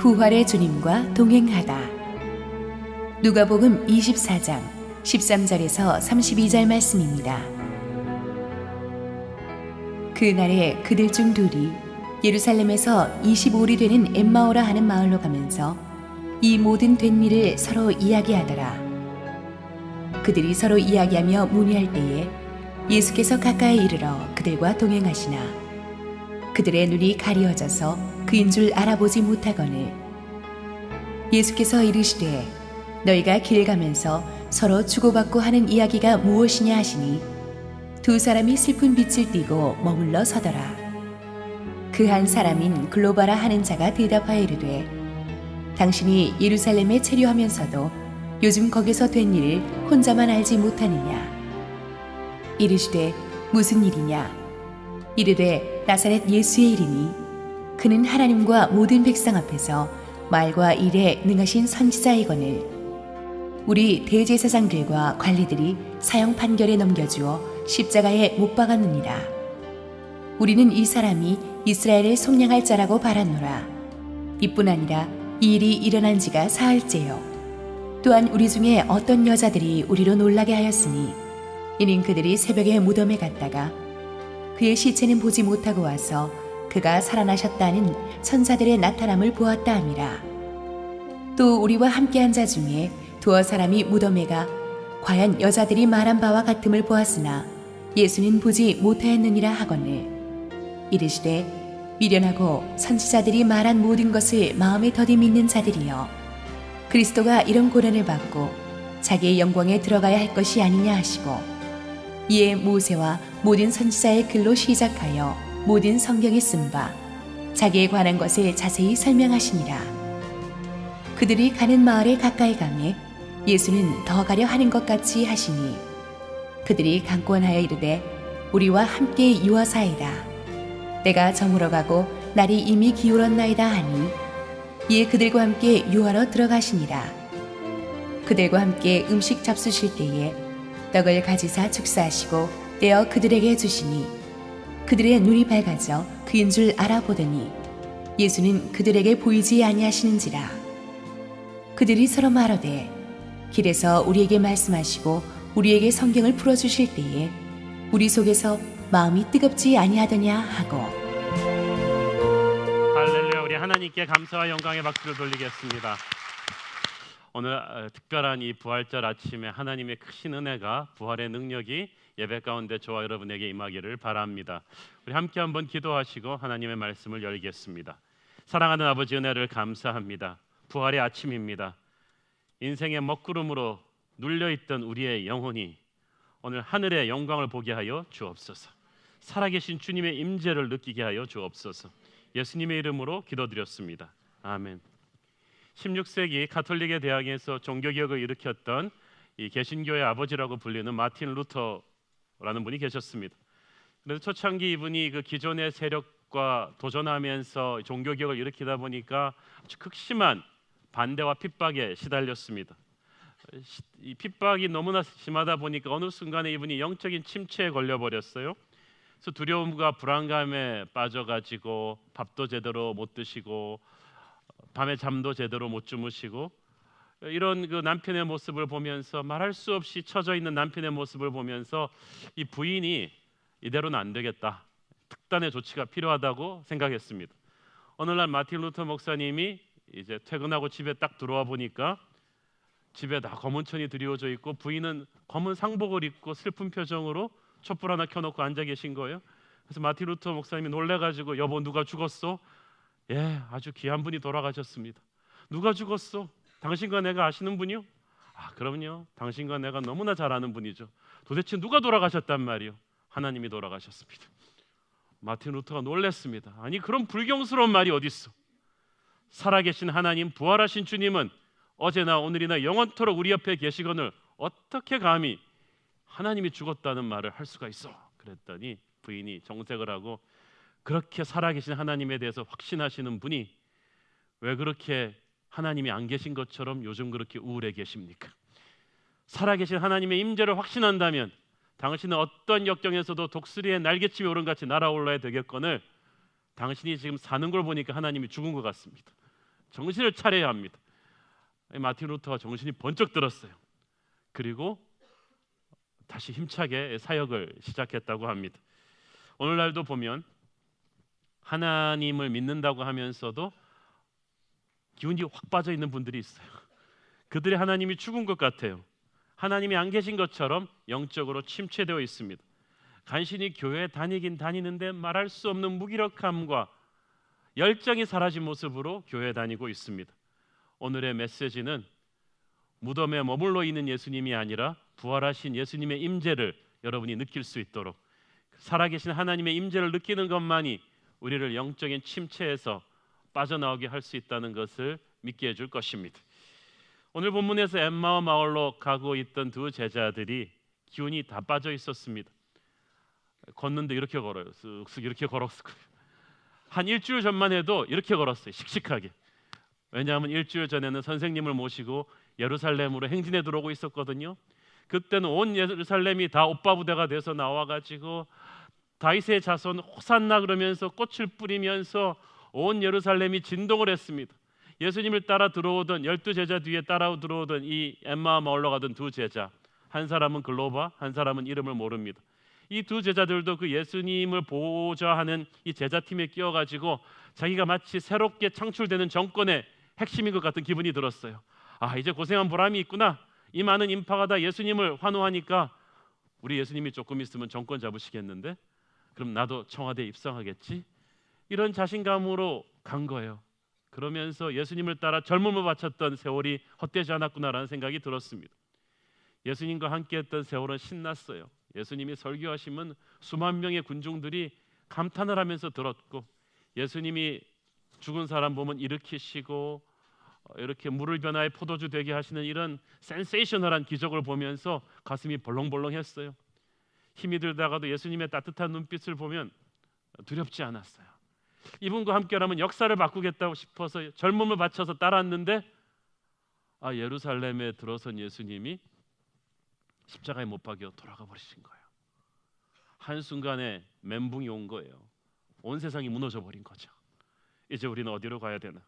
부활의 주님과 동행하다. 누가복음 24장 13절에서 32절 말씀입니다. 그날에 그들 중 둘이 예루살렘에서 25리 되는 엠마오라 하는 마을로 가면서 이 모든 된 일을 서로 이야기하더라. 그들이 서로 이야기하며 문의할 때에 예수께서 가까이 이르러 그들과 동행하시나 그들의 눈이 가리워져서 그인 줄 알아보지 못하거늘 예수께서 이르시되 너희가 길 가면서 서로 주고받고 하는 이야기가 무엇이냐 하시니 두 사람이 슬픈 빛을 띠고 머물러 서더라. 그 한 사람인 글로바라 하는 자가 대답하여 이르되 당신이 예루살렘에 체류하면서도 요즘 거기서 된 일을 혼자만 알지 못하느냐. 이르시되 무슨 일이냐. 이르되 나사렛 예수의 일이니 그는 하나님과 모든 백성 앞에서 말과 일에 능하신 선지자이거늘 우리 대제사장들과 관리들이 사형 판결에 넘겨주어 십자가에 못 박았느니라. 우리는 이 사람이 이스라엘을 속량할 자라고 바랐노라. 이뿐 아니라 이 일이 일어난 지가 사흘째요. 또한 우리 중에 어떤 여자들이 우리로 놀라게 하였으니 이는 그들이 새벽에 무덤에 갔다가 그의 시체는 보지 못하고 와서 그가 살아나셨다는 천사들의 나타남을 보았다 함이라. 또 우리와 함께한 자 중에 두어 사람이 무덤에 가 과연 여자들이 말한 바와 같음을 보았으나 예수는 보지 못하였느니라 하거늘 이르시되 미련하고 선지자들이 말한 모든 것을 마음에 더디 믿는 자들이여 그리스도가 이런 고난을 받고 자기의 영광에 들어가야 할 것이 아니냐 하시고 이에 모세와 모든 선지자의 글로 시작하여 모든 성경에 쓴 바 자기에 관한 것을 자세히 설명하시니라. 그들이 가는 마을에 가까이 가매 예수는 더 가려 하는 것 같이 하시니 그들이 강권하여 이르되 우리와 함께 유하사이다. 때가 저물어 가고 날이 이미 기울었나이다 하니 이에 그들과 함께 유하러 들어가시니라. 그들과 함께 음식 잡수실 때에 떡을 가지사 축사하시고 떼어 그들에게 주시니 그들의 눈이 밝아져 그인 줄 알아보더니 예수는 그들에게 보이지 아니하시는지라. 그들이 서로 말하되 길에서 우리에게 말씀하시고 우리에게 성경을 풀어주실 때에 우리 속에서 마음이 뜨겁지 아니하더냐 하고. 할렐루야. 우리 하나님께 감사와 영광의 박수를 돌리겠습니다. 오늘 특별한 이 부활절 아침에 하나님의 크신 은혜가 부활의 능력이 예배 가운데 저와 여러분에게 임하기를 바랍니다. 우리 함께 한번 기도하시고 하나님의 말씀을 열겠습니다. 사랑하는 아버지 은혜를 감사합니다. 부활의 아침입니다. 인생의 먹구름으로 눌려있던 우리의 영혼이 오늘 하늘의 영광을 보게 하여 주옵소서. 살아계신 주님의 임재를 느끼게 하여 주옵소서. 예수님의 이름으로 기도드렸습니다. 아멘. 16세기 가톨릭의 대학에서 종교개혁을 일으켰던 이 개신교의 아버지라고 불리는 마틴 루터라는 분이 계셨습니다. 그래서 초창기 이분이 그 기존의 세력과 도전하면서 종교개혁을 일으키다 보니까 아주 극심한 반대와 핍박에 시달렸습니다. 이 핍박이 너무나 심하다 보니까 어느 순간에 이분이 영적인 침체에 걸려버렸어요. 그래서 두려움과 불안감에 빠져가지고 밥도 제대로 못 드시고 밤에 잠도 제대로 못 주무시고 이런 그 남편의 모습을 보면서 말할 수 없이 처져 있는 남편의 모습을 보면서 이 부인이 이대로는 안 되겠다. 특단의 조치가 필요하다고 생각했습니다. 어느 날 마틴 루터 목사님이 이제 퇴근하고 집에 딱 들어와 보니까 집에 다 검은 천이 드리워져 있고 부인은 검은 상복을 입고 슬픈 표정으로 촛불 하나 켜놓고 앉아 계신 거예요. 그래서 마틴 루터 목사님이 놀래가지고 여보 누가 죽었어? 예, 아주 귀한 분이 돌아가셨습니다. 누가 죽었어? 당신과 내가 아시는 분이요? 아, 그럼요. 당신과 내가 너무나 잘 아는 분이죠. 도대체 누가 돌아가셨단 말이요? 하나님이 돌아가셨습니다. 마틴 루터가 놀랐습니다. 아니 그런 불경스러운 말이 어디 있어? 살아계신 하나님, 부활하신 주님은 어제나 오늘이나 영원토록 우리 옆에 계시거늘 어떻게 감히 하나님이 죽었다는 말을 할 수가 있어? 그랬더니 부인이 정색을 하고 그렇게 살아계신 하나님에 대해서 확신하시는 분이 왜 그렇게 하나님이 안 계신 것처럼 요즘 그렇게 우울해 계십니까? 살아계신 하나님의 임재를 확신한다면 당신은 어떤 역경에서도 독수리의 날개침이 오른같이 날아올라야 되겠거늘 당신이 지금 사는 걸 보니까 하나님이 죽은 것 같습니다. 정신을 차려야 합니다. 마틴 루터가 정신이 번쩍 들었어요. 그리고 다시 힘차게 사역을 시작했다고 합니다. 오늘날도 보면 하나님을 믿는다고 하면서도 기운이 확 빠져 있는 분들이 있어요. 그들의 하나님이 죽은 것 같아요. 하나님이 안 계신 것처럼 영적으로 침체되어 있습니다. 간신히 교회에 다니긴 다니는데 말할 수 없는 무기력함과 열정이 사라진 모습으로 교회에 다니고 있습니다. 오늘의 메시지는 무덤에 머물러 있는 예수님이 아니라 부활하신 예수님의 임재를 여러분이 느낄 수 있도록, 살아계신 하나님의 임재를 느끼는 것만이 우리를 영적인 침체에서 빠져나오게 할 수 있다는 것을 믿게 해줄 것입니다. 오늘 본문에서 엠마오 마을로 가고 있던 두 제자들이 기운이 다 빠져 있었습니다. 걷는데 이렇게 걸어요. 쓱쓱 이렇게 걸었을 거예요. 한 일주일 전만 해도 이렇게 걸었어요. 씩씩하게. 왜냐하면 일주일 전에는 선생님을 모시고 예루살렘으로 행진에 들어오고 있었거든요. 그때는 온 예루살렘이 다 옷바 부대가 돼서 나와가지고 다윗의 자손 호산나 그러면서 꽃을 뿌리면서 온 예루살렘이 진동을 했습니다. 예수님을 따라 들어오던 12제자 뒤에 따라 들어오던 이 엠마오 마을로 가던 두 제자, 한 사람은 글로바, 한 사람은 이름을 모릅니다. 이 두 제자들도 그 예수님을 보고자 하는 이 제자팀에 끼어가지고 자기가 마치 새롭게 창출되는 정권의 핵심인 것 같은 기분이 들었어요. 아, 이제 고생한 보람이 있구나. 이 많은 인파가 다 예수님을 환호하니까 우리 예수님이 조금 있으면 정권 잡으시겠는데, 그럼 나도 청와대에 입성하겠지. 이런 자신감으로 간 거예요. 그러면서 예수님을 따라 젊음을 바쳤던 세월이 헛되지 않았구나라는 생각이 들었습니다. 예수님과 함께했던 세월은 신났어요. 예수님이 설교하시면 수만 명의 군중들이 감탄을 하면서 들었고, 예수님이 죽은 사람 보면 일으키시고 이렇게 물을 변화해 포도주 되게 하시는 이런 센세이셔널한 기적을 보면서 가슴이 벌렁벌렁했어요. 힘이 들다가도 예수님의 따뜻한 눈빛을 보면 두렵지 않았어요. 이분과 함께라면 역사를 바꾸겠다고 싶어서 젊음을 바쳐서 따랐는데, 예루살렘에 들어선 예수님이 십자가에 못 박혀 돌아가 버리신 거예요. 한순간에 멘붕이 온 거예요. 온 세상이 무너져 버린 거죠. 이제 우리는 어디로 가야 되나?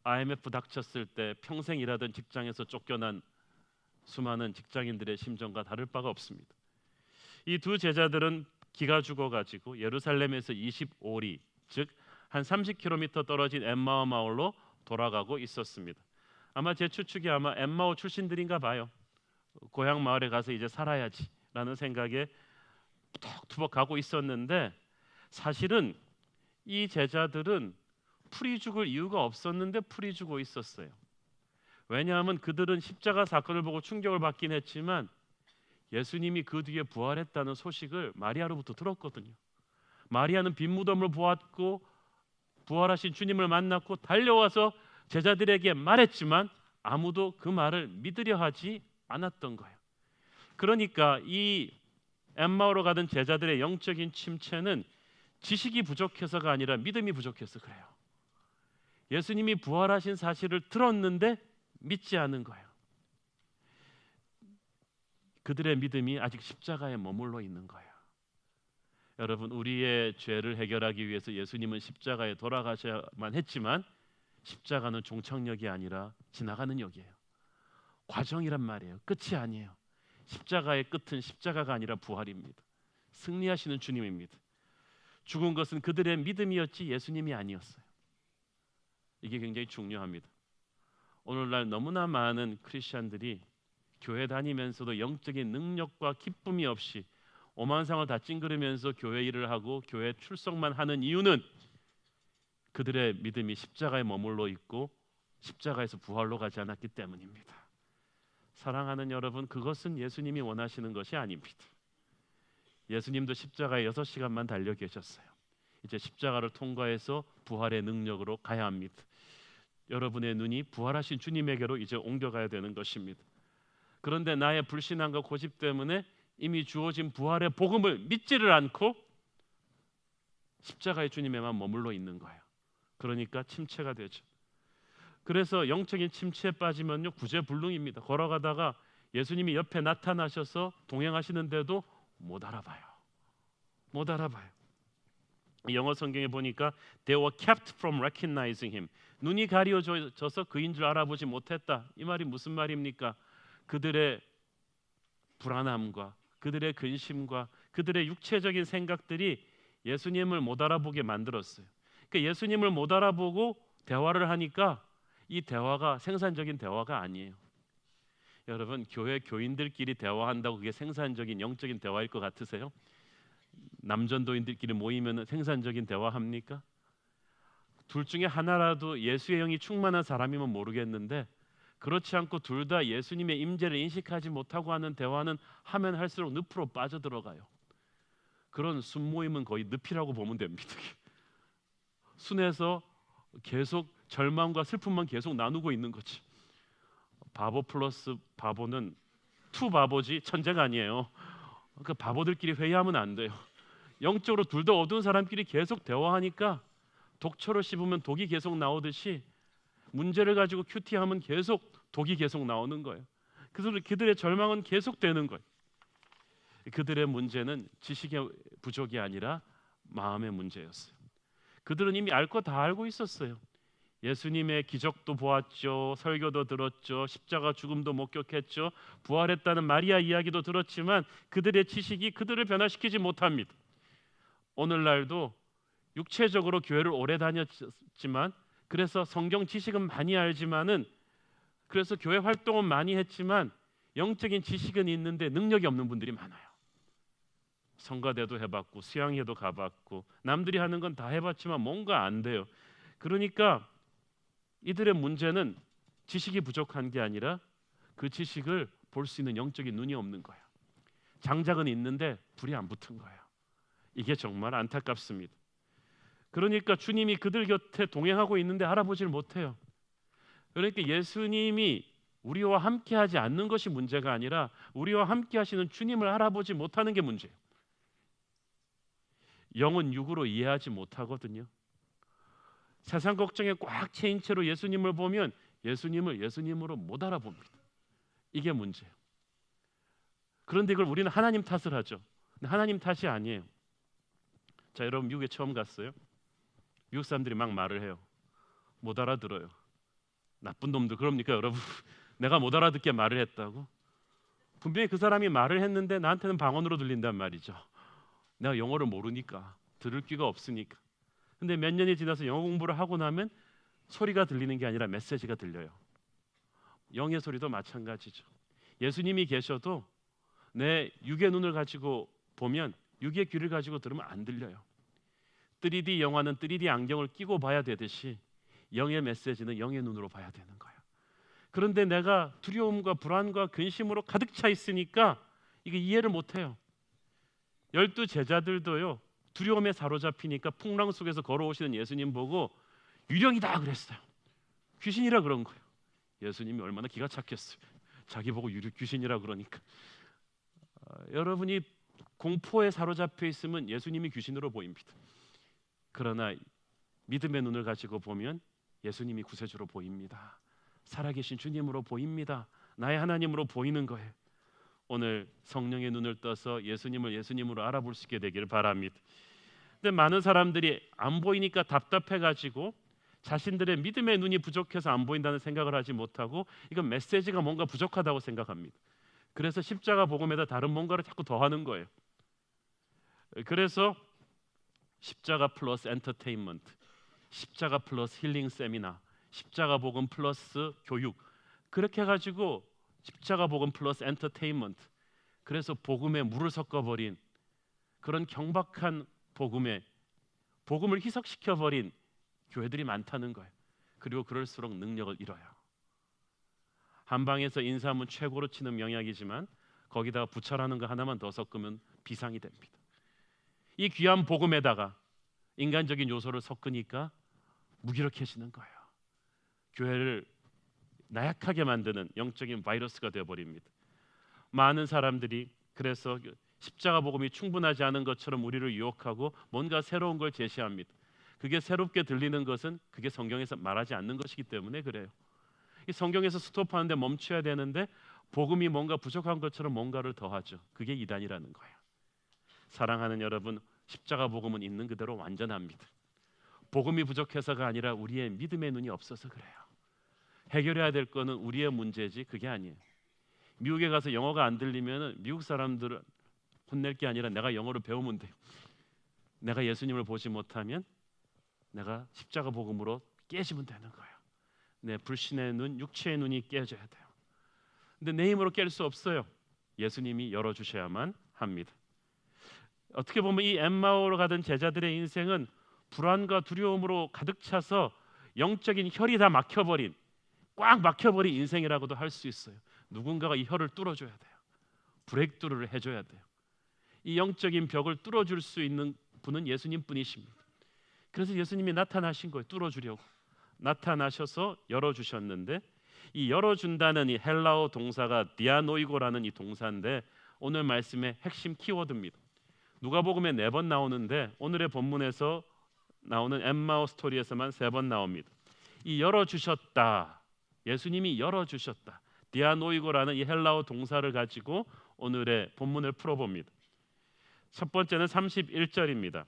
IMF 닥쳤을 때 평생 일하던 직장에서 쫓겨난 수많은 직장인들의 심정과 다를 바가 없습니다. 이 두 제자들은 기가 죽어가지고 예루살렘에서 25리, 즉 한 30km 떨어진 엠마오 마을로 돌아가고 있었습니다. 아마 제 추측이 아마 엠마오 출신들인가 봐요. 고향 마을에 가서 이제 살아야지라는 생각에 투벅투벅 가고 있었는데, 사실은 이 제자들은 풀이 죽을 이유가 없었는데 풀이 죽어 있었어요. 왜냐하면 그들은 십자가 사건을 보고 충격을 받긴 했지만 예수님이 그 뒤에 부활했다는 소식을 마리아로부터 들었거든요. 마리아는 빈 무덤을 보았고 부활하신 주님을 만났고 달려와서 제자들에게 말했지만 아무도 그 말을 믿으려 하지 않았던 거예요. 그러니까 이 엠마오로 가던 제자들의 영적인 침체는 지식이 부족해서가 아니라 믿음이 부족해서 그래요. 예수님이 부활하신 사실을 들었는데 믿지 않은 거예요. 그들의 믿음이 아직 십자가에 머물러 있는 거예요. 여러분, 우리의 죄를 해결하기 위해서 예수님은 십자가에 돌아가셔야만 했지만 십자가는 종착역이 아니라 지나가는 역이에요. 과정이란 말이에요. 끝이 아니에요. 십자가의 끝은 십자가가 아니라 부활입니다. 승리하시는 주님입니다. 죽은 것은 그들의 믿음이었지 예수님이 아니었어요. 이게 굉장히 중요합니다. 오늘날 너무나 많은 크리스천들이 교회 다니면서도 영적인 능력과 기쁨이 없이 오만상을 다 찡그리면서 교회 일을 하고 교회 출석만 하는 이유는 그들의 믿음이 십자가에 머물러 있고 십자가에서 부활로 가지 않았기 때문입니다. 사랑하는 여러분, 그것은 예수님이 원하시는 것이 아닙니다. 예수님도 십자가에 6시간만 달려 계셨어요. 이제 십자가를 통과해서 부활의 능력으로 가야 합니다. 여러분의 눈이 부활하신 주님에게로 이제 옮겨가야 되는 것입니다. 그런데 나의 불신앙과 고집 때문에 이미 주어진 부활의 복음을 믿지를 않고 십자가의 주님에만 머물러 있는 거예요. 그러니까 침체가 되죠. 그래서 영적인 침체에 빠지면요 구제불능입니다. 걸어가다가 예수님이 옆에 나타나셔서 동행하시는데도 못 알아봐요. 영어 성경에 보니까 they were kept from recognizing him. 눈이 가려져서 그인 줄 알아보지 못했다. 이 말이 무슨 말입니까? 그들의 불안함과 그들의 근심과 그들의 육체적인 생각들이 예수님을 못 알아보게 만들었어요. 그러니까 예수님을 못 알아보고 대화를 하니까 이 대화가 생산적인 대화가 아니에요. 여러분, 교회 교인들끼리 대화한다고 그게 생산적인 영적인 대화일 것 같으세요? 남전도인들끼리 모이면 생산적인 대화합니까? 둘 중에 하나라도 예수의 영이 충만한 사람이면 모르겠는데 그렇지 않고 둘 다 예수님의 임재를 인식하지 못하고 하는 대화는 하면 할수록 늪으로 빠져들어가요. 그런 순모임은 거의 늪이라고 보면 됩니다. 순에서 계속 절망과 슬픔만 계속 나누고 있는 거지. 바보 플러스 바보는 투 바보지 천재가 아니에요. 그 바보들끼리 회의하면 안 돼요. 영적으로 둘 다 어두운 사람끼리 계속 대화하니까 독초를 씹으면 독이 계속 나오듯이 문제를 가지고 큐티하면 계속 독이 계속 나오는 거예요. 그들의 절망은 계속되는 거예요. 그들의 문제는 지식의 부족이 아니라 마음의 문제였어요. 그들은 이미 알 거 다 알고 있었어요. 예수님의 기적도 보았죠. 설교도 들었죠. 십자가 죽음도 목격했죠. 부활했다는 마리아 이야기도 들었지만 그들의 지식이 그들을 변화시키지 못합니다. 오늘날도 육체적으로 교회를 오래 다녔지만 그래서 성경 지식은 많이 알지만은 그래서 교회 활동은 많이 했지만 영적인 지식은 있는데 능력이 없는 분들이 많아요. 성가대도 해봤고 수양회도 가봤고 남들이 하는 건 다 해봤지만 뭔가 안 돼요. 그러니까 이들의 문제는 지식이 부족한 게 아니라 그 지식을 볼 수 있는 영적인 눈이 없는 거예요. 장작은 있는데 불이 안 붙은 거예요. 이게 정말 안타깝습니다. 그러니까 주님이 그들 곁에 동행하고 있는데 알아보질 못해요. 그러니까 예수님이 우리와 함께하지 않는 것이 문제가 아니라 우리와 함께하시는 주님을 알아보지 못하는 게 문제예요. 영은 육으로 이해하지 못하거든요. 세상 걱정에 꽉 채인 채로 예수님을 보면 예수님을 예수님으로 못 알아봅니다. 이게 문제예요. 그런데 이걸 우리는 하나님 탓을 하죠. 근데 하나님 탓이 아니에요. 자, 여러분 미국에 처음 갔어요. 미국 사람들이 막 말을 해요. 못 알아들어요. 나쁜 놈들 그럽니까 여러분? 내가 못 알아듣게 말을 했다고? 분명히 그 사람이 말을 했는데 나한테는 방언으로 들린단 말이죠. 내가 영어를 모르니까 들을 귀가 없으니까. 근데 몇 년이 지나서 영어 공부를 하고 나면 소리가 들리는 게 아니라 메시지가 들려요. 영의 소리도 마찬가지죠. 예수님이 계셔도 내 육의 눈을 가지고 보면 육의 귀를 가지고 들으면 안 들려요. 3D 영화는 3D 안경을 끼고 봐야 되듯이 영의 메시지는 영의 눈으로 봐야 되는 거예요. 그런데 내가 두려움과 불안과 근심으로 가득 차 있으니까 이게 이해를 못해요. 12 제자들도요. 두려움에 사로잡히니까 풍랑 속에서 걸어오시는 예수님 보고 유령이다 그랬어요. 귀신이라 그런 거예요. 예수님이 얼마나 기가 착했어요. 자기 보고 귀신이라 그러니까. 여러분이 공포에 사로잡혀 있으면 예수님이 귀신으로 보입니다. 그러나 믿음의 눈을 가지고 보면 예수님이 구세주로 보입니다. 살아계신 주님으로 보입니다. 나의 하나님으로 보이는 거예요. 오늘 성령의 눈을 떠서 예수님을 예수님으로 알아볼 수 있게 되기를 바랍니다. 근데 많은 사람들이 안 보이니까 답답해가지고 자신들의 믿음의 눈이 부족해서 안 보인다는 생각을 하지 못하고 이건 메시지가 뭔가 부족하다고 생각합니다. 그래서 십자가 복음에다 다른 뭔가를 자꾸 더하는 거예요. 그래서 십자가 플러스 엔터테인먼트, 십자가 플러스 힐링 세미나, 십자가 복음 플러스 교육 그렇게 해가지고 십자가 복음 플러스 엔터테인먼트 그래서 복음에 물을 섞어버린 그런 경박한 복음을 희석시켜버린 교회들이 많다는 거예요. 그리고 그럴수록 능력을 잃어요. 한방에서 인사하면 최고로 치는 명약이지만 거기다가 부찰하는 거 하나만 더 섞으면 비상이 됩니다. 이 귀한 복음에다가 인간적인 요소를 섞으니까 무기력해지는 거예요. 교회를 나약하게 만드는 영적인 바이러스가 되어버립니다. 많은 사람들이 그래서 십자가 복음이 충분하지 않은 것처럼 우리를 유혹하고 뭔가 새로운 걸 제시합니다. 그게 새롭게 들리는 것은 그게 성경에서 말하지 않는 것이기 때문에 그래요. 이 성경에서 스톱하는데 멈춰야 되는데 복음이 뭔가 부족한 것처럼 뭔가를 더하죠. 그게 이단이라는 거예요. 사랑하는 여러분, 십자가 복음은 있는 그대로 완전합니다. 복음이 부족해서가 아니라 우리의 믿음의 눈이 없어서 그래요. 해결해야 될 거는 우리의 문제지 그게 아니에요. 미국에 가서 영어가 안 들리면 미국 사람들은 혼낼 게 아니라 내가 영어를 배우면 돼요. 내가 예수님을 보지 못하면 내가 십자가 복음으로 깨지면 되는 거예요. 내 불신의 눈, 육체의 눈이 깨져야 돼요. 근데 내 힘으로 깰 수 없어요. 예수님이 열어주셔야만 합니다. 어떻게 보면 이 엠마오로 가던 제자들의 인생은 불안과 두려움으로 가득 차서 영적인 혈이 다 막혀버린, 꽉 막혀버린 인생이라고도 할 수 있어요. 누군가가 이 혈을 뚫어줘야 돼요. 브레이크스루를 해줘야 돼요. 이 영적인 벽을 뚫어줄 수 있는 분은 예수님 뿐이십니다. 그래서 예수님이 나타나신 거예요. 뚫어주려고 나타나셔서 열어주셨는데, 이 열어준다는 이 헬라어 동사가 디아노이고라는 이 동사인데 오늘 말씀의 핵심 키워드입니다. 누가복음에 4번 나오는데 오늘의 본문에서 나오는 엠마오 스토리에서만 3번 나옵니다. 이 열어주셨다, 예수님이 열어주셨다, 디아노이고라는 이 헬라어 동사를 가지고 오늘의 본문을 풀어봅니다. 첫 번째는 31절입니다.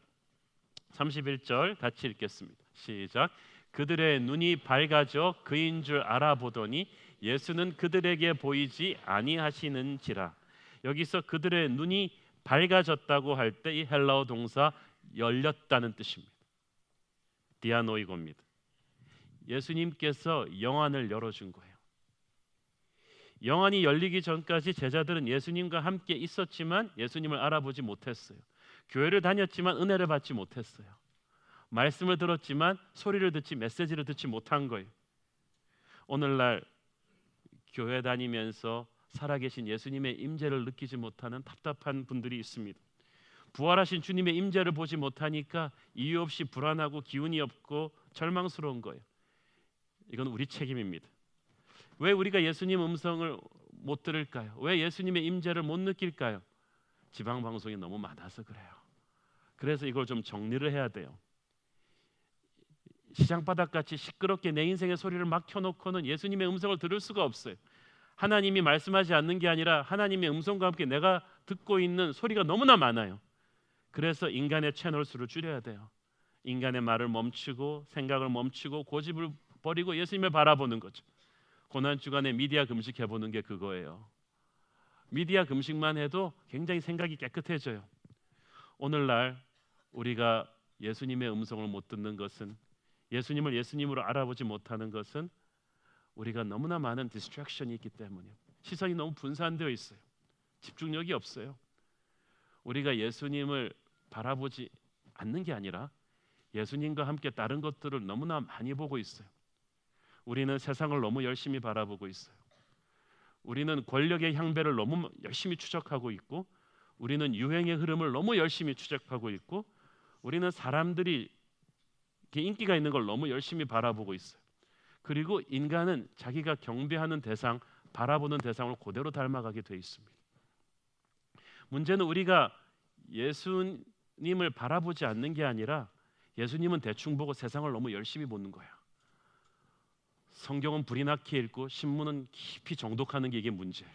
31절 같이 읽겠습니다. 시작. 그들의 눈이 밝아져 그인 줄 알아보더니 예수는 그들에게 보이지 아니하시는지라. 여기서 그들의 눈이 밝아졌다고 할 때 이 헬라어 동사 열렸다는 뜻입니다. 디아노이고입니다. 예수님께서 영안을 열어준 거예요. 영안이 열리기 전까지 제자들은 예수님과 함께 있었지만 예수님을 알아보지 못했어요. 교회를 다녔지만 은혜를 받지 못했어요. 말씀을 들었지만 소리를 듣지 메시지를 듣지 못한 거예요. 오늘날 교회 다니면서 살아계신 예수님의 임재를 느끼지 못하는 답답한 분들이 있습니다. 부활하신 주님의 임재를 보지 못하니까 이유 없이 불안하고 기운이 없고 절망스러운 거예요. 이건 우리 책임입니다. 왜 우리가 예수님 음성을 못 들을까요? 왜 예수님의 임재를 못 느낄까요? 지방 방송이 너무 많아서 그래요. 그래서 이걸 좀 정리를 해야 돼요. 시장바닥같이 시끄럽게 내 인생의 소리를 막 켜놓고는 예수님의 음성을 들을 수가 없어요. 하나님이 말씀하지 않는 게 아니라 하나님의 음성과 함께 내가 듣고 있는 소리가 너무나 많아요. 그래서 인간의 채널 수를 줄여야 돼요. 인간의 말을 멈추고 생각을 멈추고 고집을 버리고 예수님을 바라보는 거죠. 고난주간에 미디어 금식해보는 게 그거예요. 미디어 금식만 해도 굉장히 생각이 깨끗해져요. 오늘날 우리가 예수님의 음성을 못 듣는 것은, 예수님을 예수님으로 알아보지 못하는 것은 우리가 너무나 많은 디스트랙션이 있기 때문이에요. 시선이 너무 분산되어 있어요. 집중력이 없어요. 우리가 예수님을 바라보지 않는 게 아니라 예수님과 함께 다른 것들을 너무나 많이 보고 있어요. 우리는 세상을 너무 열심히 바라보고 있어요. 우리는 권력의 향배를 너무 열심히 추적하고 있고, 우리는 유행의 흐름을 너무 열심히 추적하고 있고, 우리는 사람들이 인기가 있는 걸 너무 열심히 바라보고 있어요. 그리고 인간은 자기가 경배하는 대상, 바라보는 대상을 그대로 닮아가게 돼 있습니다. 문제는 우리가 예수님을 바라보지 않는 게 아니라 예수님은 대충 보고 세상을 너무 열심히 보는 거야. 성경은 불이 나게 읽고 신문은 깊이 정독하는 게 이게 문제예요.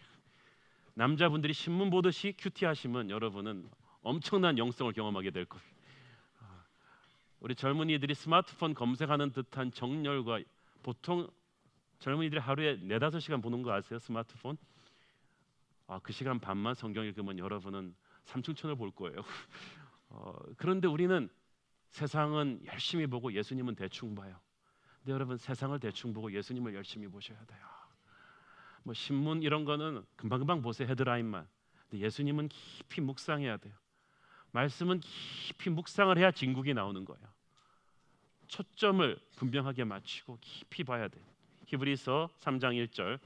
남자분들이 신문 보듯이 큐티하시면 여러분은 엄청난 영성을 경험하게 될 거예요. 우리 젊은이들이 스마트폰 검색하는 듯한 정열과, 보통 젊은이들이 하루에 4-5시간 보는 거 아세요? 스마트폰? 그 시간 반만 성경 읽으면 여러분은 삼층천을 볼 거예요. 그런데 우리는 세상은 열심히 보고 예수님은 대충 봐요. 근데 여러분, 세상을 대충 보고 예수님을 열심히 보셔야 돼요. 뭐 신문 이런 거는 금방금방 보세요, 헤드라인만. 근데 예수님은 깊이 묵상해야 돼요. 말씀은 깊이 묵상을 해야 진국이 나오는 거예요. 초점을 분명하게 맞추고 깊이 봐야 돼요. 히브리서 3장 1절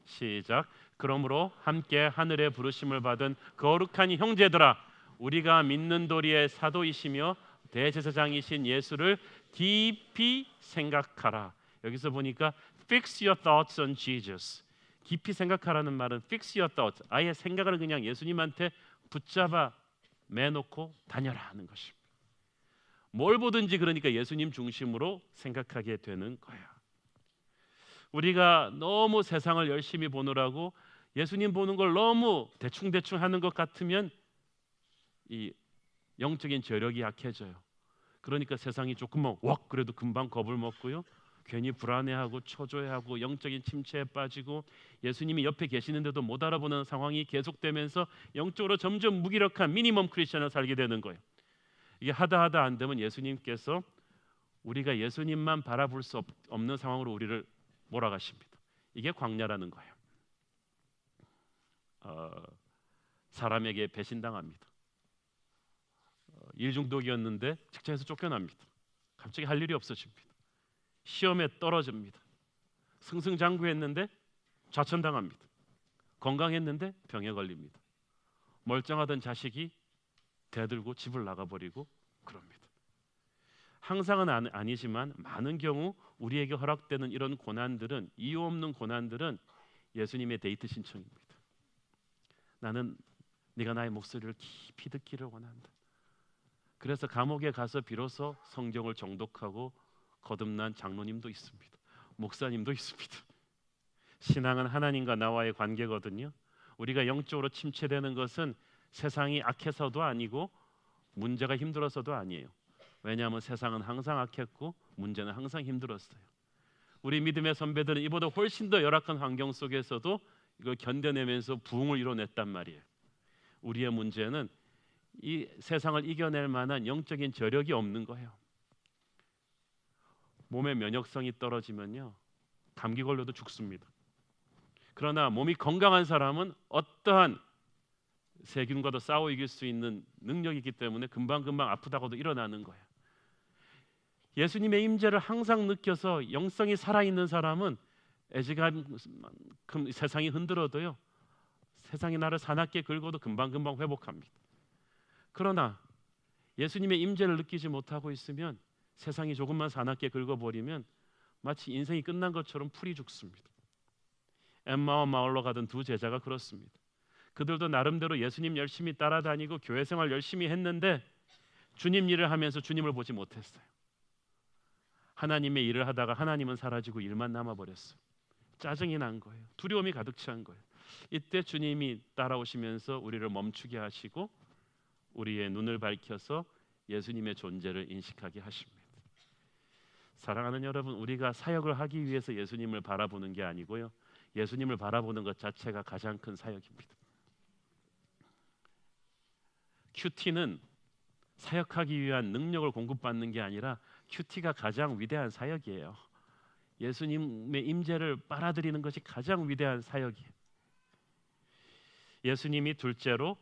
시작. 그러므로 함께 하늘의 부르심을 받은 거룩한 형제들아, 우리가 믿는 도리의 사도이시며 대제사장이신 예수를 깊이 생각하라. 여기서 보니까 fix your thoughts on Jesus. 깊이 생각하라는 말은 fix your thoughts, 아예 생각을 그냥 예수님한테 붙잡아 매놓고 다녀라 하는 것입니다. 뭘 보든지 그러니까 예수님 중심으로 생각하게 되는 거야. 우리가 너무 세상을 열심히 보느라고 예수님 보는 걸 너무 대충대충 하는 것 같으면 이 영적인 저력이 약해져요. 그러니까 세상이 조금만 왁 그래도 금방 겁을 먹고요. 괜히 불안해하고 초조해하고 영적인 침체에 빠지고 예수님이 옆에 계시는데도 못 알아보는 상황이 계속되면서 영적으로 점점 무기력한 미니멈 크리스천을 살게 되는 거예요. 이게 하다 안 되면 예수님께서 우리가 예수님만 바라볼 수 없는 상황으로 우리를 몰아가십니다. 이게 광야라는 거예요. 사람에게 배신당합니다. 일중독이었는데 직장에서 쫓겨납니다. 갑자기 할 일이 없어집니다. 시험에 떨어집니다. 승승장구했는데 좌천당합니다. 건강했는데 병에 걸립니다. 멀쩡하던 자식이 대들고 집을 나가버리고 그럽니다. 항상은 아니지만 많은 경우 우리에게 허락되는 이런 고난들은, 이유 없는 고난들은 예수님의 데이트 신청입니다. 나는 네가 나의 목소리를 깊이 듣기를 원한다. 그래서 감옥에 가서 비로소 성경을 정독하고 거듭난 장로님도 있습니다. 목사님도 있습니다. 신앙은 하나님과 나와의 관계거든요. 우리가 영적으로 침체되는 것은 세상이 악해서도 아니고 문제가 힘들어서도 아니에요. 왜냐하면 세상은 항상 악했고 문제는 항상 힘들었어요. 우리 믿음의 선배들은 이보다 훨씬 더 열악한 환경 속에서도 이걸 견뎌내면서 부흥을 이뤄냈단 말이에요. 우리의 문제는 이 세상을 이겨낼 만한 영적인 저력이 없는 거예요. 몸의 면역성이 떨어지면요, 감기 걸려도 죽습니다. 그러나 몸이 건강한 사람은 어떠한 세균과도 싸워 이길 수 있는 능력이 있기 때문에 금방금방 아프다고도 일어나는 거예요. 예수님의 임재를 항상 느껴서 영성이 살아있는 사람은 애지간큼 세상이 흔들어도요, 세상이 나를 사납게 긁어도 금방금방 회복합니다. 그러나 예수님의 임재를 느끼지 못하고 있으면, 세상이 조금만 사납게 긁어버리면 마치 인생이 끝난 것처럼 풀이 죽습니다. 엠마오 마을로 가던 두 제자가 그렇습니다. 그들도 나름대로 예수님 열심히 따라다니고 교회 생활 열심히 했는데 주님 일을 하면서 주님을 보지 못했어요. 하나님의 일을 하다가 하나님은 사라지고 일만 남아버렸어요. 짜증이 난 거예요. 두려움이 가득 찬 거예요. 이때 주님이 따라오시면서 우리를 멈추게 하시고 우리의 눈을 밝혀서 예수님의 존재를 인식하게 하십니다. 사랑하는 여러분, 우리가 사역을 하기 위해서 예수님을 바라보는 게 아니고요, 예수님을 바라보는 것 자체가 가장 큰 사역입니다. 큐티는 사역하기 위한 능력을 공급받는 게 아니라 큐티가 가장 위대한 사역이에요. 예수님의 임재를 빨아들이는 것이 가장 위대한 사역이에요. 예수님이 둘째로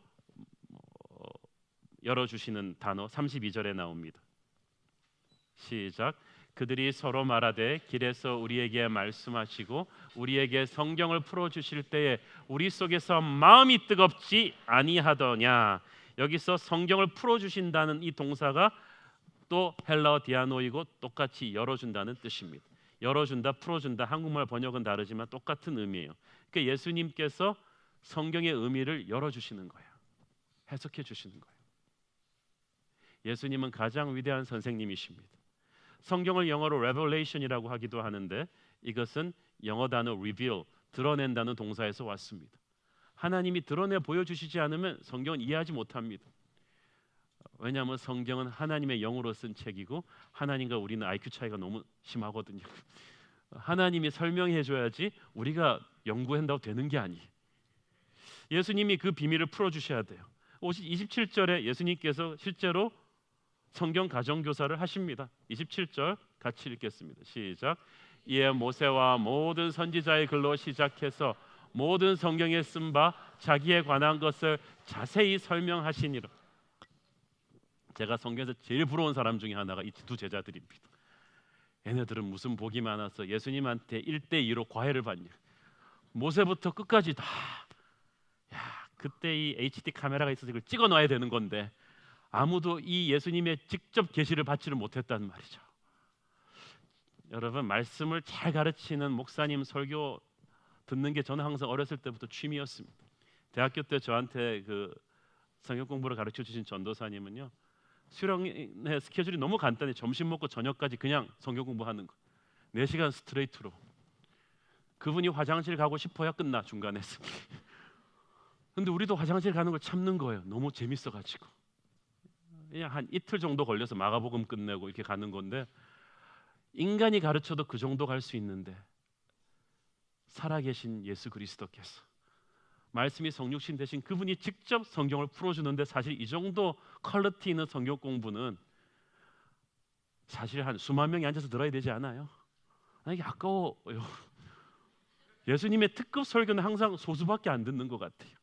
열어주시는 단어 32절에 나옵니다. 시작. 그들이 서로 말하되 길에서 우리에게 말씀하시고 우리에게 성경을 풀어주실 때에 우리 속에서 마음이 뜨겁지 아니하더냐. 여기서 성경을 풀어주신다는 이 동사가 또 헬라어 디아노이고 똑같이 열어준다는 뜻입니다. 열어준다, 풀어준다, 한국말 번역은 다르지만 똑같은 의미예요. 그러니까 예수님께서 성경의 의미를 열어주시는 거예요. 해석해 주시는 거예요. 예수님은 가장 위대한 선생님이십니다. 성경을 영어로 revelation이라고 하기도 하는데 이것은 영어 단어 reveal, 드러낸다는 동사에서 왔습니다. 하나님이 드러내 보여주시지 않으면 성경은 이해하지 못합니다. 왜냐하면 성경은 하나님의 영으로 쓴 책이고 하나님과 우리는 IQ 차이가 너무 심하거든요. 하나님이 설명해 줘야지 우리가 연구한다고 되는 게 아니에요. 예수님이 그 비밀을 풀어주셔야 돼요. 27절에 예수님께서 실제로 성경 가정교사를 하십니다. 27절 같이 읽겠습니다. 시작. 이에 모세와 모든 선지자의 글로 시작해서 모든 성경에 쓴 바 자기에 관한 것을 자세히 설명하시니라. 제가 성경에서 제일 부러운 사람 중에 하나가 이 두 제자들입니다. 얘네들은 무슨 복이 많아서 예수님한테 1대2로 과외를 받냐. 모세부터 끝까지 다. 야, 그때 이 HD 카메라가 있어서 이걸 찍어 놔야 되는 건데 아무도 이 예수님의 직접 계시를 받지를 못했단 말이죠. 여러분, 말씀을 잘 가르치는 목사님 설교 듣는 게 저는 항상 어렸을 때부터 취미였습니다. 대학교 때 저한테 그 성경 공부를 가르쳐 주신 전도사님은요, 수련회 스케줄이 너무 간단해. 점심 먹고 저녁까지 그냥 성경 공부하는 거. 4시간 스트레이트로. 그분이 화장실 가고 싶어야 끝나 중간에. 근데 우리도 화장실 가는 걸 참는 거예요. 너무 재밌어가지고. 그냥 한 이틀 정도 걸려서 마가복음 끝내고 이렇게 가는 건데, 인간이 가르쳐도 그 정도 갈 수 있는데 살아계신 예수 그리스도께서, 말씀이 성육신 되신 그분이 직접 성경을 풀어주는데, 사실 이 정도 퀄리티 있는 성경 공부는 사실 한 수만 명이 앉아서 들어야 되지 않아요? 이게 아까워요. 예수님의 특급 설교는 항상 소수밖에 안 듣는 것 같아요.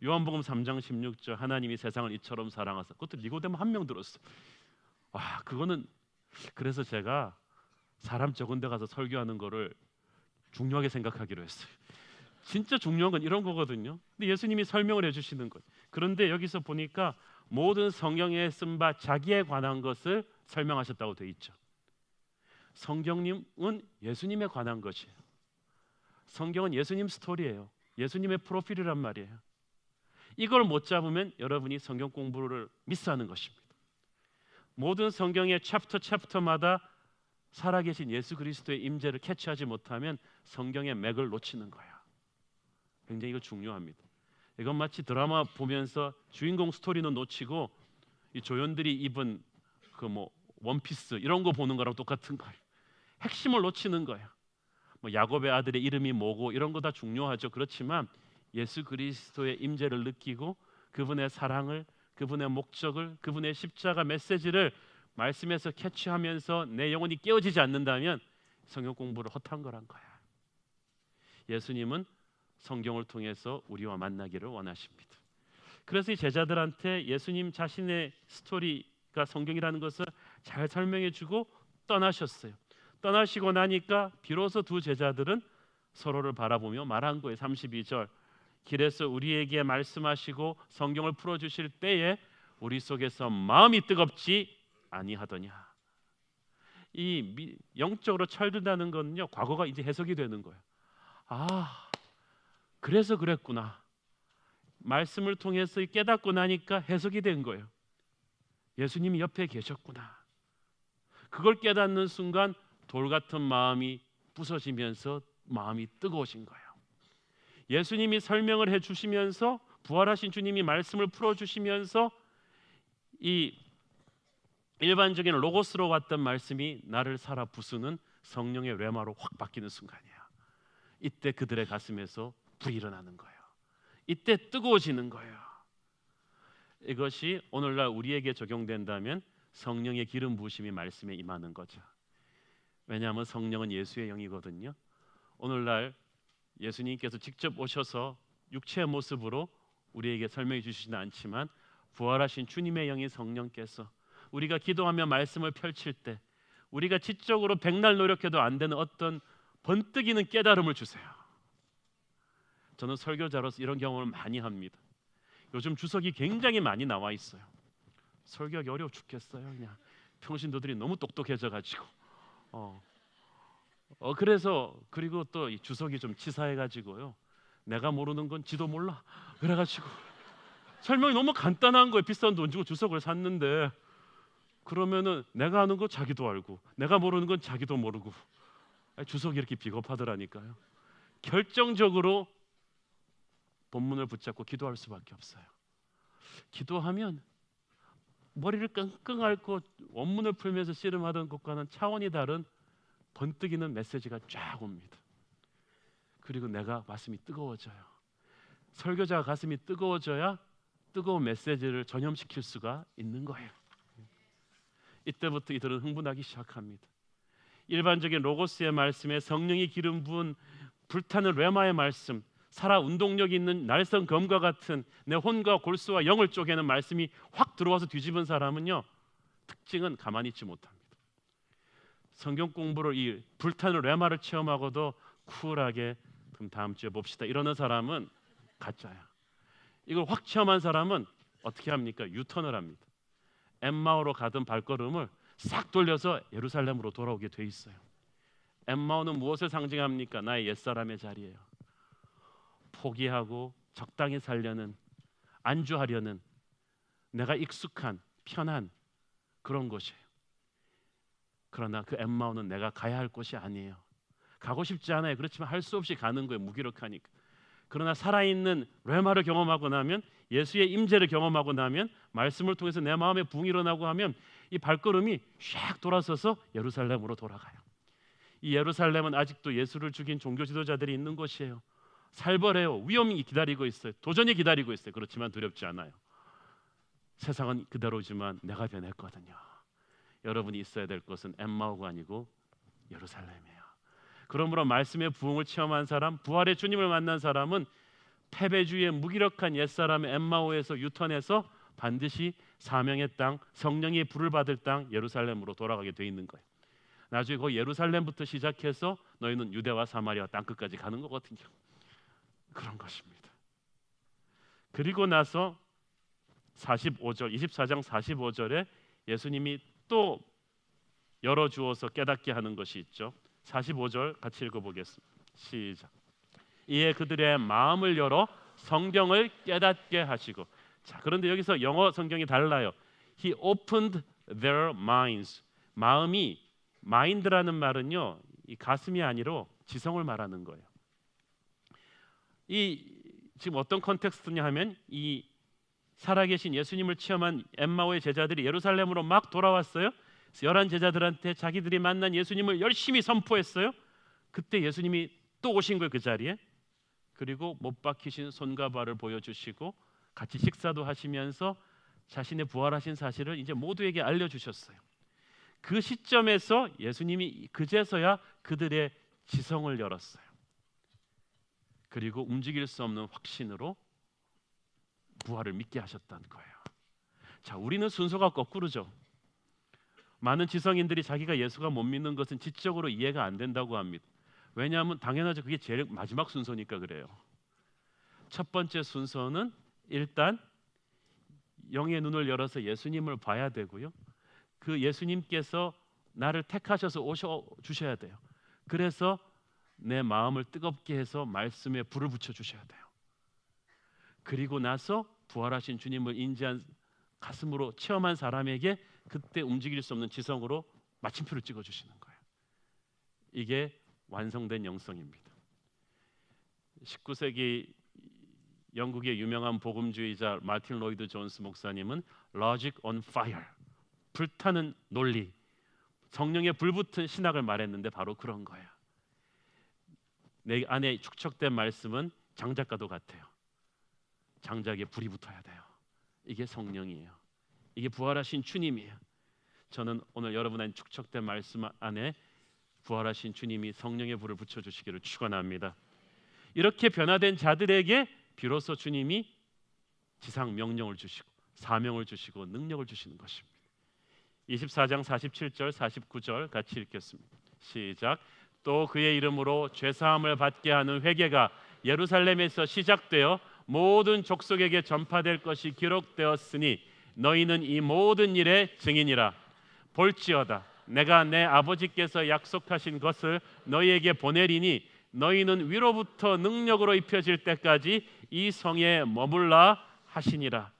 요한복음 3장 16절, 하나님이 세상을 이처럼 사랑하사, 그것도 니고데모 한 명 들었어. 와, 그거는, 그래서 제가 사람 적은 데 가서 설교하는 거를 중요하게 생각하기로 했어요. 진짜 중요한 건 이런 거거든요. 근데 예수님이 설명을 해주시는 거예요. 그런데 여기서 보니까 모든 성경에 쓴 바 자기에 관한 것을 설명하셨다고 돼 있죠. 성경님은 예수님에 관한 것이에요. 성경은 예수님 스토리예요. 예수님의 프로필이란 말이에요. 이걸 못 잡으면 여러분이 성경 공부를 미스하는 것입니다. 모든 성경의 챕터마다 살아계신 예수 그리스도의 임재를 캐치하지 못하면 성경의 맥을 놓치는 거야. 굉장히 이거 중요합니다. 이건 마치 드라마 보면서 주인공 스토리는 놓치고 이 조연들이 입은 그 뭐 원피스 이런 거 보는 거랑 똑같은 거예요. 핵심을 놓치는 거예요. 뭐 야곱의 아들의 이름이 뭐고 이런 거 다 중요하죠. 그렇지만 예수 그리스도의 임재를 느끼고 그분의 사랑을, 그분의 목적을, 그분의 십자가 메시지를 말씀에서 캐치하면서 내 영혼이 깨어지지 않는다면 성경 공부를 헛한 거란 거야. 예수님은 성경을 통해서 우리와 만나기를 원하십니다. 그래서 이 제자들한테 예수님 자신의 스토리가 성경이라는 것을 잘 설명해주고 떠나셨어요. 떠나시고 나니까 비로소 두 제자들은 서로를 바라보며 말한 거예요. 32절, 길에서 우리에게 말씀하시고 성경을 풀어주실 때에 우리 속에서 마음이 뜨겁지 아니하더냐. 이 영적으로 철든다는 건요, 과거가 이제 해석이 되는 거예요. 아, 그래서 그랬구나. 말씀을 통해서 깨닫고 나니까 해석이 된 거예요. 예수님이 옆에 계셨구나. 그걸 깨닫는 순간 돌 같은 마음이 부서지면서 마음이 뜨거워진 거예요. 예수님이 설명을 해주시면서, 부활하신 주님이 말씀을 풀어주시면서 이 일반적인 로고스로 왔던 말씀이 나를 살아 부수는 성령의 뢰마로 확 바뀌는 순간이야. 이때 그들의 가슴에서 불이 일어나는 거예요. 이때 뜨거워지는 거예요. 이것이 오늘날 우리에게 적용된다면 성령의 기름 부으심이 말씀에 임하는 거죠. 왜냐하면 성령은 예수의 영이거든요. 오늘날 예수님께서 직접 오셔서 육체의 모습으로 우리에게 설명해 주시지는 않지만, 부활하신 주님의 영인 성령께서 우리가 기도하며 말씀을 펼칠 때 우리가 지적으로 백날 노력해도 안 되는 어떤 번뜩이는 깨달음을 주세요. 저는 설교자로서 이런 경험을 많이 합니다. 요즘 주석이 굉장히 많이 나와 있어요. 설교하기 어려워 죽겠어요. 그냥 평신도들이 너무 똑똑해져가지고 그래서, 그리고 또 이 주석이 좀 치사해가지고요, 내가 모르는 건 지도 몰라 그래가지고 설명이 너무 간단한 거예요. 비싼 돈 주고 주석을 샀는데 그러면은 내가 아는 거 자기도 알고 내가 모르는 건 자기도 모르고, 주석이 이렇게 비겁하더라니까요. 결정적으로 본문을 붙잡고 기도할 수밖에 없어요. 기도하면 머리를 끙끙 앓고 원문을 풀면서 씨름하던 것과는 차원이 다른 번뜩이는 메시지가 쫙 옵니다. 그리고 내가 가슴이 뜨거워져요. 설교자가 가슴이 뜨거워져야 뜨거운 메시지를 전염시킬 수가 있는 거예요. 이때부터 이들은 흥분하기 시작합니다. 일반적인 로고스의 말씀에 성령이 기름 부은 불타는 뢰마의 말씀, 살아 운동력 있는 날선 검과 같은 내 혼과 골수와 영을 쪼개는 말씀이 확 들어와서 뒤집은 사람은요, 특징은 가만히 있지 못합니다. 성경 공부를, 이 불타는 뢰마를 체험하고도 쿨하게 그럼 다음 주에 봅시다 이러는 사람은 가짜야. 이걸 확 체험한 사람은 어떻게 합니까? 유턴을 합니다. 엠마오로 가던 발걸음을 싹 돌려서 예루살렘으로 돌아오게 돼 있어요. 엠마오는 무엇을 상징합니까? 나의 옛사람의 자리예요. 포기하고 적당히 살려는, 안주하려는, 내가 익숙한 편한 그런 곳이에요. 그러나 그 엠마오는 내가 가야 할 곳이 아니에요. 가고 싶지 않아요. 그렇지만 할 수 없이 가는 거예요. 무기력하니까. 그러나 살아있는 뢰마를 경험하고 나면, 예수의 임재를 경험하고 나면, 말씀을 통해서 내 마음에 부흥이 일어나고 하면 이 발걸음이 샥 돌아서서 예루살렘으로 돌아가요. 이 예루살렘은 아직도 예수를 죽인 종교 지도자들이 있는 곳이에요. 살벌해요. 위험이 기다리고 있어요. 도전이 기다리고 있어요. 그렇지만 두렵지 않아요. 세상은 그대로지만 내가 변했거든요. 여러분이 있어야 될 곳은 엠마오가 아니고 예루살렘이에요. 그러므로 말씀의 부흥을 체험한 사람, 부활의 주님을 만난 사람은 패배주의의 무기력한 옛사람의 엠마오에서 유턴해서 반드시 사명의 땅, 성령의 불을 받을 땅 예루살렘으로 돌아가게 돼 있는 거예요. 나중에 그 예루살렘부터 시작해서 너희는 유대와 사마리아 땅끝까지 가는 거거든요. 그런 것입니다. 그리고 나서 45절, 24장 45절에 예수님이 또 열어주어서 깨닫게 하는 것이 있죠. 45절 같이 읽어보겠습니다. 시작. 이에 그들의 마음을 열어 성경을 깨닫게 하시고. 자, 그런데 여기서 영어 성경이 달라요. He opened their minds. 마음이, mind라는 말은요, 이 가슴이 아니라 지성을 말하는 거예요. 이 지금 어떤 컨텍스트냐 하면, 이 살아계신 예수님을 체험한 엠마오의 제자들이 예루살렘으로 막 돌아왔어요. 11 제자들한테 자기들이 만난 예수님을 열심히 선포했어요. 그때 예수님이 또 오신 거예요, 그 자리에. 그리고 못 박히신 손과 발을 보여주시고 같이 식사도 하시면서 자신의 부활하신 사실을 이제 모두에게 알려주셨어요. 그 시점에서 예수님이 그제서야 그들의 지성을 열었어요. 그리고 움직일 수 없는 확신으로 부활을 믿게 하셨다는 거예요. 자, 우리는 순서가 거꾸로죠. 많은 지성인들이 자기가 예수가 못 믿는 것은 지적으로 이해가 안 된다고 합니다. 왜냐하면 당연하죠. 그게 제일 마지막 순서니까 그래요. 첫 번째 순서는 일단 영의 눈을 열어서 예수님을 봐야 되고요. 그 예수님께서 나를 택하셔서 오셔 주셔야 돼요. 그래서 내 마음을 뜨겁게 해서 말씀에 불을 붙여 주셔야 돼요. 그리고 나서 부활하신 주님을 인지한 가슴으로 체험한 사람에게 그때 움직일 수 없는 지성으로 마침표를 찍어 주시는 거예요. 이게 완성된 영성입니다. 19세기 영국의 유명한 복음주의자 마틴 로이드 존스 목사님은 Logic on Fire, 불타는 논리, 성령의 불붙은 신학을 말했는데 바로 그런 거예요. 내 안에 축적된 말씀은 장작과도 같아요. 장작에 불이 붙어야 돼요. 이게 성령이에요. 이게 부활하신 주님이에요. 저는 오늘 여러분 안에 축적된 말씀 안에 부활하신 주님이 성령의 불을 붙여주시기를 축원합니다. 이렇게 변화된 자들에게 비로소 주님이 지상 명령을 주시고 사명을 주시고 능력을 주시는 것입니다. 24장 47절 49절 같이 읽겠습니다. 시작. 또 그의 이름으로 죄사함을 받게 하는 회개가 예루살렘에서 시작되어 모든 족속에게 전파될 것이 기록되었으니 너희는 이 모든 일의 증인이라. 볼지어다 내가 내 아버지께서 약속하신 것을 너희에게 보내리니 너희는 위로부터 능력으로 입혀질 때까지 이 성에 머물라 하시니라.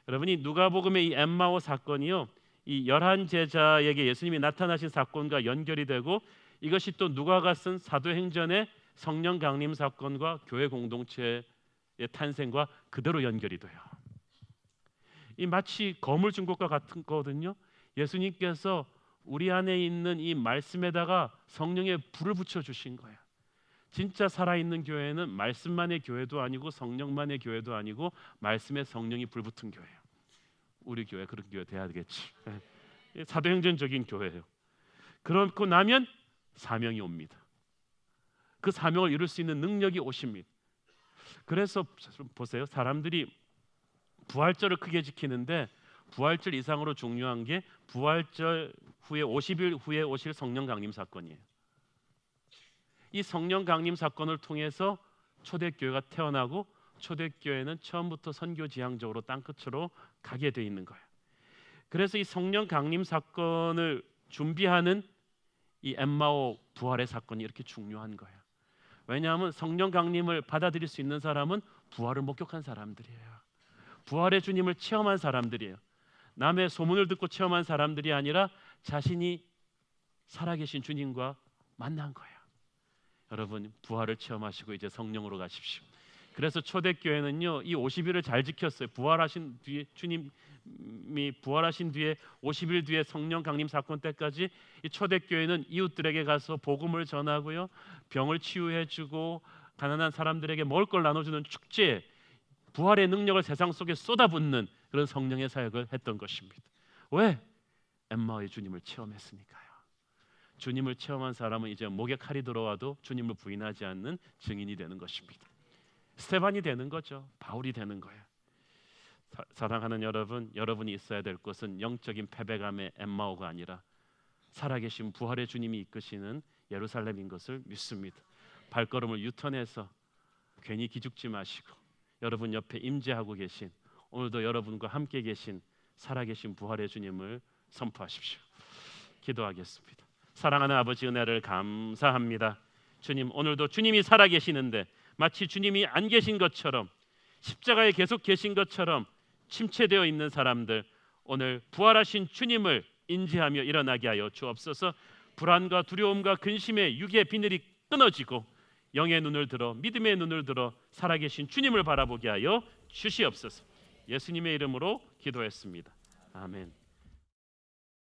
여러분이 누가복음의 이 엠마오 사건이요, 이 11 제자에게 예수님이 나타나신 사건과 연결이 되고, 이것이 또 누가가 쓴 사도행전의 성령 강림 사건과 교회 공동체의 탄생과 그대로 연결이 돼요. 이 마치 거물 준 것과 같은 거거든요. 예수님께서 우리 안에 있는 이 말씀에다가 성령의 불을 붙여 주신 거예요. 진짜 살아있는 교회는 말씀만의 교회도 아니고 성령만의 교회도 아니고 말씀에 성령이 불붙은 교회예요. 우리 교회 그런 교회 돼야 되겠지. 사도행전적인 교회예요. 그렇고 나면 사명이 옵니다. 그 사명을 이룰 수 있는 능력이 오십니다. 그래서 보세요. 사람들이 부활절을 크게 지키는데 부활절 이상으로 중요한 게 부활절 후에 50일 후에 오실 성령 강림 사건이에요. 이 성령 강림 사건을 통해서 초대교회가 태어나고 초대교회는 처음부터 선교지향적으로 땅끝으로 가게 돼 있는 거예요. 그래서 이 성령 강림 사건을 준비하는 이 엠마오 부활의 사건이 이렇게 중요한 거예요. 왜냐하면 성령 강림을 받아들일 수 있는 사람은 부활을 목격한 사람들이에요. 부활의 주님을 체험한 사람들이에요. 남의 소문을 듣고 체험한 사람들이 아니라 자신이 살아계신 주님과 만난 거예요. 여러분 부활을 체험하시고 이제 성령으로 가십시오. 그래서 초대교회는요, 이 50일을 잘 지켰어요. 부활하신 뒤에, 주님이 부활하신 뒤에 50일 뒤에 성령 강림 사건 때까지 이 초대교회는 이웃들에게 가서 복음을 전하고요, 병을 치유해주고 가난한 사람들에게 먹을 걸 나눠주는 축제, 부활의 능력을 세상 속에 쏟아붓는 그런 성령의 사역을 했던 것입니다. 왜? 엠마오의 주님을 체험했으니까요. 주님을 체험한 사람은 이제 목에 칼이 들어와도 주님을 부인하지 않는 증인이 되는 것입니다. 스테반이 되는 거죠. 바울이 되는 거예요. 사랑하는 여러분, 여러분이 있어야 될 곳은 영적인 패배감의 엠마오가 아니라 살아계신 부활의 주님이 이끄시는 예루살렘인 것을 믿습니다. 발걸음을 유턴해서 괜히 기죽지 마시고 여러분 옆에 임재하고 계신, 오늘도 여러분과 함께 계신 살아계신 부활의 주님을 선포하십시오. 기도하겠습니다. 사랑하는 아버지, 은혜를 감사합니다. 주님, 오늘도 주님이 살아계시는데 마치 주님이 안 계신 것처럼, 십자가에 계속 계신 것처럼 침체되어 있는 사람들, 오늘 부활하신 주님을 인지하며 일어나게 하여 주옵소서. 불안과 두려움과 근심의 유괴 비늘이 끊어지고 영의 눈을 들어, 믿음의 눈을 들어 살아계신 주님을 바라보게 하여 주시옵소서. 예수님의 이름으로 기도했습니다. 아멘.